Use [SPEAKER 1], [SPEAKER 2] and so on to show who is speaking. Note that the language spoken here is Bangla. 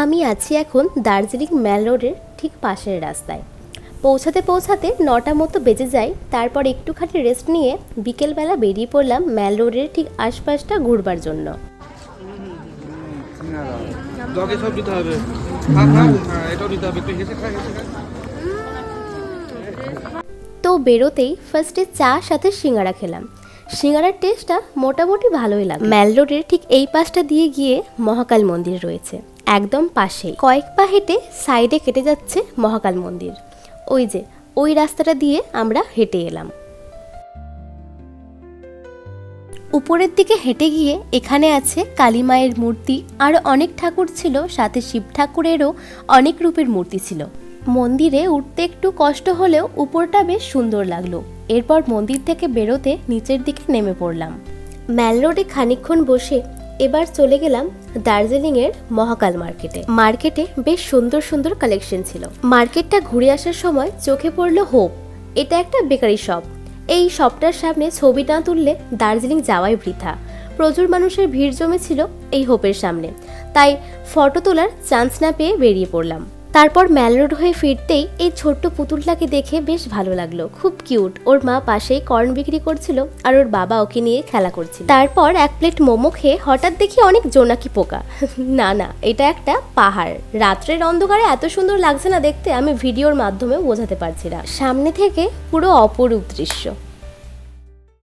[SPEAKER 1] আমি আছি এখন দার্জিলিং ম্যাল রোডের ঠিক পাশের রাস্তায়। পৌঁছাতে পৌঁছাতে 9টা মতো বেজে যায়। তারপর একটুখানি রেস্ট নিয়ে বিকেলবেলা বেরিয়ে পড়লাম ম্যাল রোডের ঠিক আশপাশটা ঘুরবার জন্য। তো বেরোতেই ফার্স্টে চা সাথে সিঙ্গারা খেলাম। সিঙ্গারার টেস্টটা মোটামুটি ভালোই লাগে। ম্যাল রোডের ঠিক এই পাশটা দিয়ে গিয়ে মহাকাল মন্দির রয়েছে, একদম পাশেই। কয়েক পা হেঁটে সাইডে কেটে যাচ্ছে মহাকাল মন্দির। ওই যে ওই রাস্তাটা দিয়ে আমরা হেঁটে এলাম। উপরের দিকে হেঁটে গিয়ে এখানে আছে কালী মায়ের মূর্তি, আরও অনেক ঠাকুর ছিল, সাথে শিব ঠাকুরেরও অনেক রূপের মূর্তি ছিল। মন্দিরে উঠতে একটু কষ্ট হলেও উপরটা বেশ সুন্দর লাগলো। এরপর মন্দির থেকে বেরোতে নিচের দিকে নেমে পড়লাম। ম্যাল রোডে খানিকক্ষণ বসে এবার চলে গেলাম দার্জিলিংয়ের মহাকাল মার্কেটে। মার্কেটে বেশ সুন্দর সুন্দর কালেকশন ছিল। মার্কেটটা ঘুরে আসার সময় চোখে পড়লো হোপ। এটা একটা বেকারি শপ। এই শপটার সামনে ছবি না তুললে দার্জিলিং যাওয়াই বৃথা। প্রচুর মানুষের ভিড় জমেছিল এই হোপের সামনে, তাই ফটো তোলার চান্স না পেয়ে বেরিয়ে পড়লাম। তারপর ম্যাল রোড হয়ে ফিরতেই এই ছোট্ট পুতুলটাকে দেখে বেশ ভালো লাগলো, খুব কিউট। ওর মা পাশেই কর্ন বিক্রি করছিল আর ওর বাবা ওকে নিয়ে খেলা করছিল। তারপর এক প্লেট মোমো খেয়ে হঠাৎ দেখি অনেক জোনাকি পোকা। না না, এটা একটা পাহাড়। রাত্রের অন্ধকারে এত সুন্দর লাগছে না দেখতে, আমি ভিডিওর মাধ্যমেও বোঝাতে পারছি না। সামনে থেকে পুরো অপরূপ দৃশ্য।